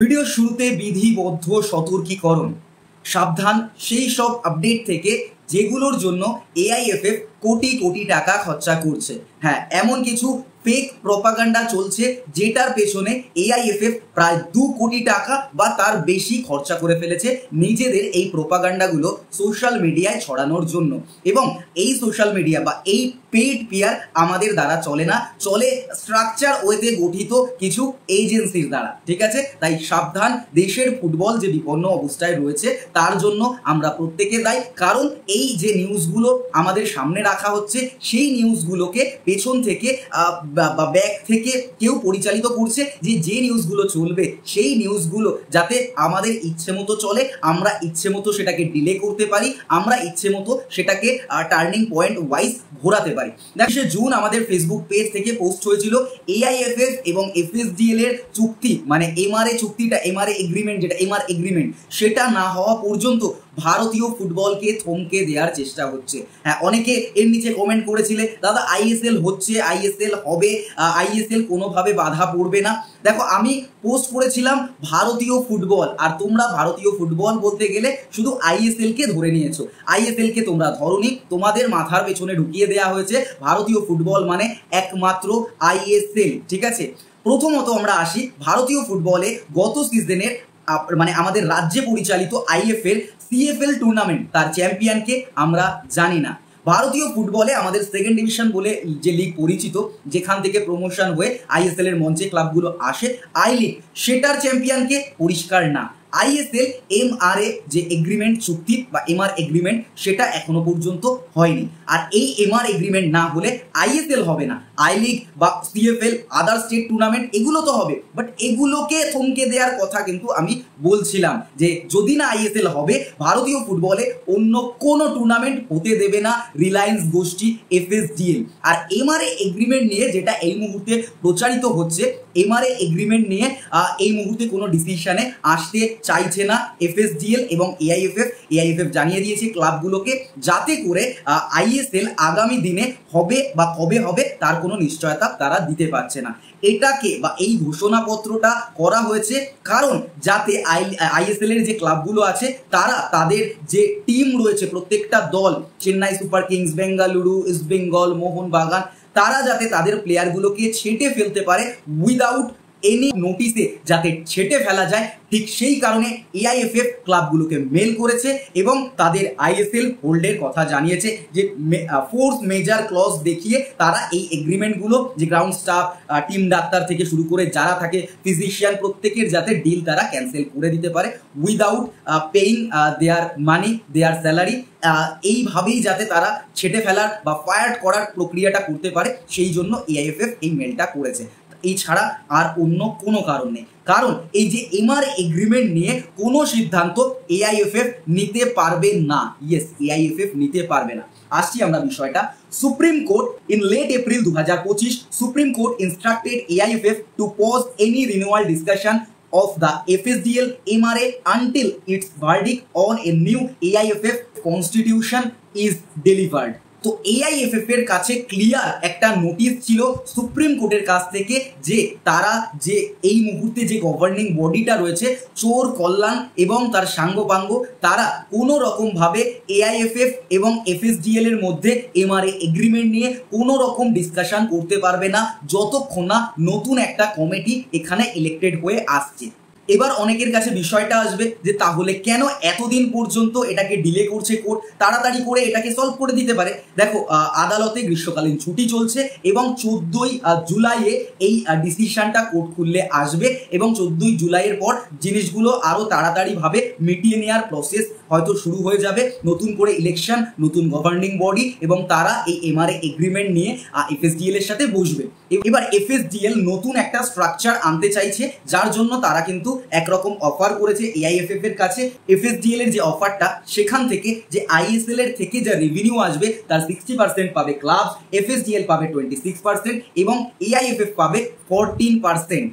Video শুরুতে বিধিবদ্ধ সতর্কীকরণ। সাবধান সেই সব আপডেট থেকে যেগুলোর জন্য এআইএফএফ কোটি কোটি টাকা খরচা করছে। হ্যাঁ, এমন কিছু ফেক প্রপাগান্ডা চলছে যেটার পেছনে এআইএফএফ প্রায় 2 কোটি টাকা বা তার বেশি খরচা করে ফেলেছে নিজেদের এই প্রপাগান্ডাগুলো সোশ্যাল মিডিয়ায় ছড়ানোর জন্য। এবং এই সোশ্যাল মিডিয়া বা এই পেইড পিআর আমাদের দ্বারা চলে না, চলে স্ট্রাকচার ওয়েতে গঠিত কিছু এজেন্সির দ্বারা। ঠিক আছে, তাই সাবধান। দেশের ফুটবল যে বিপন্ন অবস্থায় রয়েছে তার জন্য আমরা প্রত্যেকে দায়ী, কারণ এই যে নিউজগুলো আমাদের সামনে রাখা হচ্ছে সেই নিউজগুলোকে পেছন থেকে বা ব্যাক থেকে কেউ পরিচালিত করছে, যে নিউজগুলো চলবে সেই নিউজগুলো যাতে আমাদের ইচ্ছে মতো চলে, আমরা ইচ্ছে মতো সেটাকে ডিলে করতে পারি, আমরা ইচ্ছে মতো সেটাকে টার্নিং পয়েন্ট ওয়াইজ ঘোরাতে পারি। 21 জুন আমাদের ফেসবুক পেজ থেকে পোস্ট হয়েছিল এআইএফএফ এবং এফএসডিএল এর চুক্তি, মানে এমআরএ চুক্তিটা, এমআরএ এগ্রিমেন্ট, যেটা এমআর এগ্রিমেন্ট, সেটা না হওয়া পর্যন্ত ভারতীয় ফুটবলকে থমকে দেওয়ার চেষ্টা হচ্ছে। হ্যাঁ, অনেকে এর নিচে কমেন্ট করেছিলে, দাদা আইএসএল হচ্ছে, আইএসএল হবে, আইএসএল কোনোভাবে বাধা পড়বে না। দেখো, আমি পোস্ট করেছিলাম ভারতীয় ফুটবল, আর তোমরা ভারতীয় ফুটবল বলতে গেলে শুধু আইএসএল কে ধরে নিয়েছো। আইএসএল কে তোমরা ধরোনি, তোমাদের মাথার পেছনে ঢুকিয়ে দেওয়া হয়েছে ভারতীয় ফুটবল মানে একমাত্র আইএসএল। ঠিক আছে, প্রথমত আমরা আসি ভারতীয় ফুটবলে গত সিজনের মানে আমাদের রাজ্যে পরিচালিত আইএফএল সিএফএল টুর্নামেন্ট, তার চ্যাম্পিয়নকে আমরা জানি না। ভারতীয় ফুটবলে আমাদের সেকেন্ড ডিভিশন বলে যে লিগ পরিচিত, যেখান থেকে প্রমোশন হয়ে আইএসএল এর মঞ্চে ক্লাবগুলো আসে, আই লিগ, সেটার চ্যাম্পিয়নকে পরিষ্কার না। আইএসএল এমআরএ যে এগ্রিমেন্ট চুক্তি বা এমআর এগ্রিমেন্ট, সেটা এখনো পর্যন্ত হয়নি। আর এই এমআর এগ্রিমেন্ট না হলে আইএসএল হবে না। আই লিগ বা সিএফএল, আদার স্টেট টুর্নামেন্ট, এগুলো তো হবে, বাট এগুলোকে থমকে দেওয়ার কথা কিন্তু আমি বলছিলাম যে যদি না আইএসএল হবে, ভারতীয় ফুটবলে অন্য কোনো টুর্নামেন্ট হতে দেবে না রিলায়েন্স গোষ্ঠী, এফএসডিএল। আর এমআরএ এগ্রিমেন্ট নিয়ে যেটা এই মুহূর্তে প্রচারিত হচ্ছে, এমআরএ এগ্রিমেন্ট নিয়ে এই মুহূর্তে কোনো ডিসিশনে আসতে চাইছে না এফএসডিএল এবং এআইএফএফ। এআইএফএফ জানিয়ে দিয়েছে ক্লাবগুলোকে, যাতে করে আইএসএল আগামী দিনে হবে বা কবে হবে তার কোনো নিশ্চয়তা তারা দিতে পারছে না। এটাকে বা এই ঘোষণাপত্রটা করা হয়েছে কারণ যাতে আইএসএল এর যে ক্লাবগুলো আছে তারা তাদের যে টিম রয়েছে, প্রত্যেকটা দল, Chennai Super Kings, Bengaluru, East Bengal, Mohun Bagan, তারা যাতে তাদের প্লেয়ারগুলোকে ছেটে ফেলতে পারে উইদাউট এনি নোটিসে, যাতে ছেটে ফেলা যায়, ঠিক সেই কারণে এআইএফএফ ক্লাবগুলোকে মেল করেছে এবং তাদের আইএসএল হোল্ডের কথা জানিয়েছে যে ফোর্স মেজর ক্লজ দেখিয়ে তারা এই এগ্রিমেন্টগুলো, যে গ্রাউন্ড স্টাফ, টিম ডাক্তার থেকে শুরু করে যারা থাকে, ফিজিশিয়ান, প্রত্যেকের যাতে ডিল তারা ক্যান্সেল করে দিতে পারে উইদাউট পেইং দেয়ার মানি, দেয়ার স্যালারি। এইভাবেই যাতে তারা ছেটে ফেলার বা ফায়ার করার প্রক্রিয়াটা করতে পারে, সেই জন্য এআইএফএফ এই মেলটা করেছে। এই ছাড়া আর অন্য কোনো কারণ নেই, কারণ এই যে এমআর এগ্রিমেন্ট নিয়ে কোনো সিদ্ধান্ত এআইএফএফ নিতে পারবে না। ইয়েস, এআইএফএফ নিতে পারবে না। আসছি আমরা বিষয়টা। Supreme Court in late April 2025, Supreme Court instructed AIFF to pause any renewal discussion of the FSDL MRA until its verdict on a new AIFF constitution is delivered. তো এআইএফএফ এর কাছে clear একটা নোটিশ ছিল supreme কোর্টের কাছ থেকে যে তারা যে এই মুহূর্তে যে গভর্নিং বডিটা রয়েছে চোর কল্যাণ এবং তার সাঙ্গপাঙ্গ, তারা কোনো রকমভাবে এআইএফএফ এবং এফএসডিএল এর মধ্যে এমআরএ এগ্রিমেন্ট নিয়ে কোনো রকম ডিসকাশন করতে পারবে না যতক্ষণ না নতুন একটা কমিটি এখানে ইলেক্টেড হয়ে আসছে। এবার অনেকের কাছে বিষয়টা আসবে যে তাহলে কেন এতদিন পর্যন্ত এটাকে ডিলে করছে কোর্ট, তাড়াতাড়ি করে এটাকে সলভ করে দিতে পারে। দেখো, আদালতে গ্রীষ্মকালীন ছুটি চলছে এবং 14ই জুলাইয়ে এই ডিসিশনটা কোর্ট খুললে আসবে এবং 14ই জুলাইয়ের পর জিনিসগুলো আরও তাড়াতাড়িভাবে মিটিয়ে নেওয়ার প্রসেস হয়তো শুরু হয়ে যাবে। নতুন করে ইলেকশন, নতুন গভর্নিং বডি এবং তারা এই এমআরএ এগ্রিমেন্ট নিয়ে এফএসডিএল এর সাথে বসবে। এবার এফএসডিএল নতুন একটা স্ট্রাকচার আনতে চাইছে, যার জন্য তারা কিন্তু একরকম অফার করেছে এআইএফএফ এর কাছে। এফএসডিএল এর যে অফারটা, সেখান থেকে যে আইএসএল এর থেকে যা রেভিনিউ আসবে তার 60% পাবে ক্লাব, এফএসডিএল পাবে 26% এবং এআইএফএফ পাবে 14%।